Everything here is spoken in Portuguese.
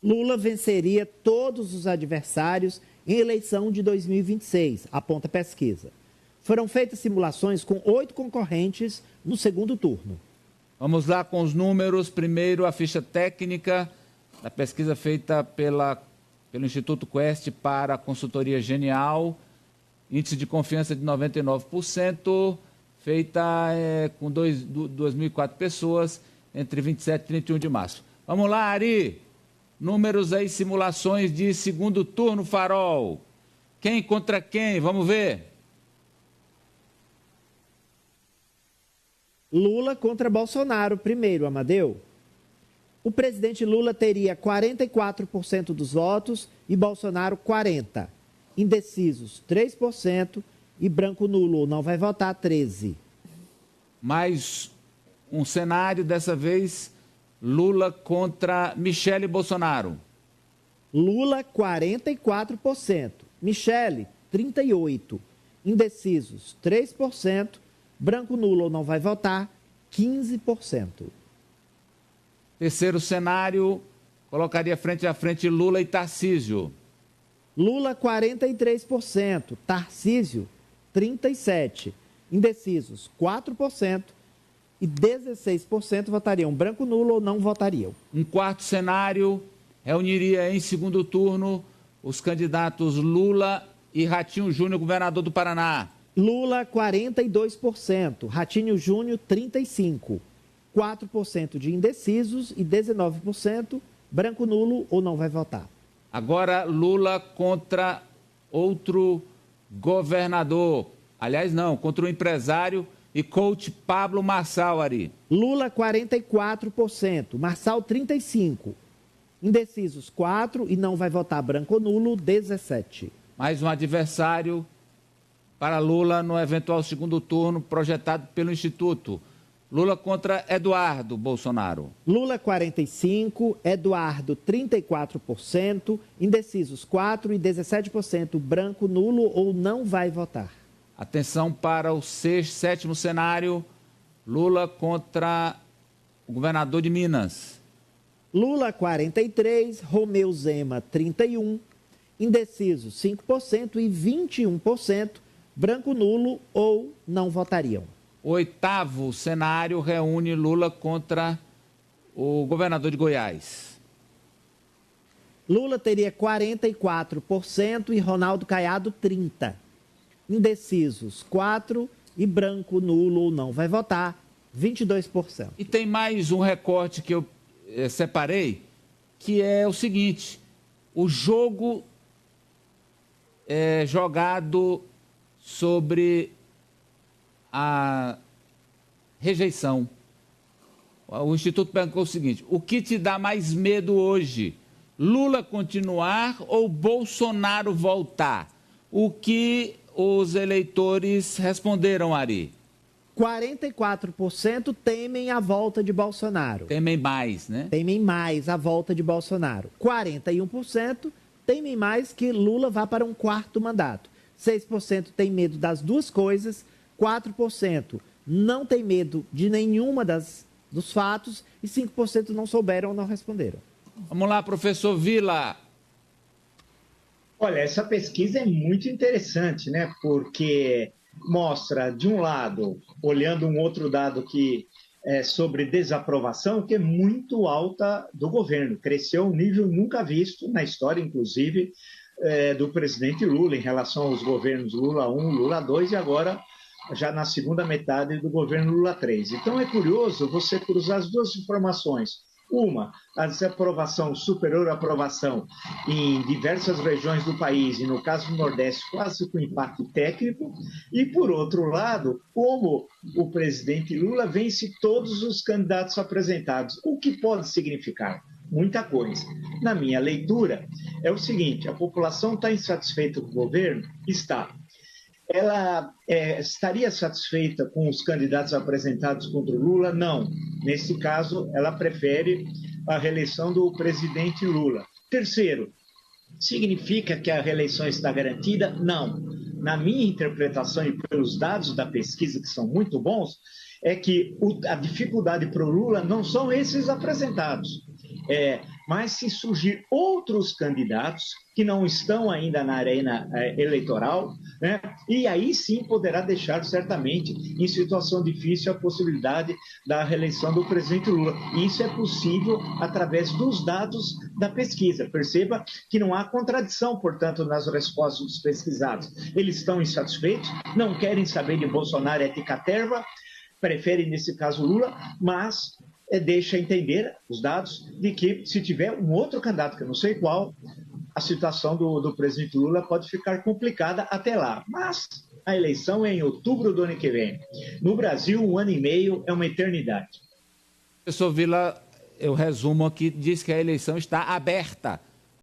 Lula venceria todos os adversários em eleição de 2026, aponta a pesquisa. Foram feitas simulações com 8 concorrentes no segundo turno. Vamos lá com os números. Primeiro, a ficha técnica da pesquisa feita pelo Instituto Quest para a consultoria Genial. Índice de confiança de 99%, feita com 2.004 pessoas, entre 27 e 31 de março. Vamos lá, Ari. Números aí, simulações de segundo turno, Farol. Quem contra quem? Vamos ver. Lula contra Bolsonaro, primeiro, Amadeu. O presidente Lula teria 44% dos votos e Bolsonaro 40%. Indecisos, 3% e branco nulo ou não vai votar, 13%. Mais um cenário, dessa vez, Lula contra Michele Bolsonaro. Lula, 44%. Michele, 38%. Indecisos, 3%. Branco nulo ou não vai votar, 15%. Terceiro cenário, colocaria frente a frente Lula e Tarcísio. Lula, 43%. Tarcísio, 37%. Indecisos, 4%. E 16% votariam branco nulo ou não votariam. Um quarto cenário reuniria em segundo turno os candidatos Lula e Ratinho Júnior, governador do Paraná. Lula, 42%. Ratinho Júnior, 35%. 4% de indecisos e 19% branco nulo ou não vai votar. Agora, Lula contra outro governador. Aliás, não, contra o empresário e coach Pablo Marçal, Ari. Lula, 44%. Marçal, 35%. Indecisos, 4%. E não vai votar branco ou nulo, 17%. Mais um adversário para Lula no eventual segundo turno projetado pelo Instituto. Lula contra Eduardo Bolsonaro. Lula, 45%, Eduardo, 34%, indecisos, 4% e 17% branco, nulo ou não vai votar. Atenção para o sétimo cenário, Lula contra o governador de Minas. Lula, 43%, Romeu Zema, 31%, indecisos, 5% e 21% branco, nulo ou não votariam. O oitavo cenário reúne Lula contra o governador de Goiás. Lula teria 44% e Ronaldo Caiado 30%. Indecisos, 4% e branco, nulo ou não vai votar, 22%. E tem mais um recorte que eu separei, que é o seguinte: o jogo é jogado sobre a rejeição. O Instituto perguntou o seguinte: o que te dá mais medo hoje? Lula continuar ou Bolsonaro voltar? O que os eleitores responderam, Ari? 44% temem a volta de Bolsonaro. Temem mais, né? Temem mais a volta de Bolsonaro. 41% temem mais que Lula vá para um quarto mandato. 6% tem medo das duas coisas, 4% não tem medo de nenhuma dos fatos e 5% não souberam ou não responderam. Vamos lá, professor Vila. Olha, essa pesquisa é muito interessante, né? Porque mostra, de um lado, olhando um outro dado que é sobre desaprovação, que é muito alta do governo. Cresceu um nível nunca visto na história, inclusive, do presidente Lula, em relação aos governos Lula 1, Lula 2 e agora já na segunda metade do governo Lula 3. Então é curioso você cruzar as duas informações. Uma, a desaprovação superior à aprovação em diversas regiões do país, e no caso do Nordeste, quase com impacto técnico. E, por outro lado, como o presidente Lula vence todos os candidatos apresentados. O que pode significar? Muita coisa. Na minha leitura, é o seguinte: a população está insatisfeita com o governo? Está. Ela estaria satisfeita com os candidatos apresentados contra o Lula? Não. Nesse caso, ela prefere a reeleição do presidente Lula. Terceiro, significa que a reeleição está garantida? Não. Na minha interpretação e pelos dados da pesquisa, que são muito bons, é que a dificuldade para o Lula não são esses apresentados. mas se surgir outros candidatos que não estão ainda na arena eleitoral, né? E aí sim poderá deixar certamente em situação difícil a possibilidade da reeleição do presidente Lula. E isso é possível através dos dados da pesquisa. Perceba que não há contradição, portanto, nas respostas dos pesquisados. Eles estão insatisfeitos, não querem saber de Bolsonaro e Caterva, preferem, nesse caso, Lula, mas deixa entender os dados de que se tiver um outro candidato, que eu não sei qual, a situação do presidente Lula pode ficar complicada até lá. Mas a eleição é em outubro do ano que vem. No Brasil, 1 ano e meio é uma eternidade. Professor Vila, eu resumo aqui, diz que a eleição está aberta.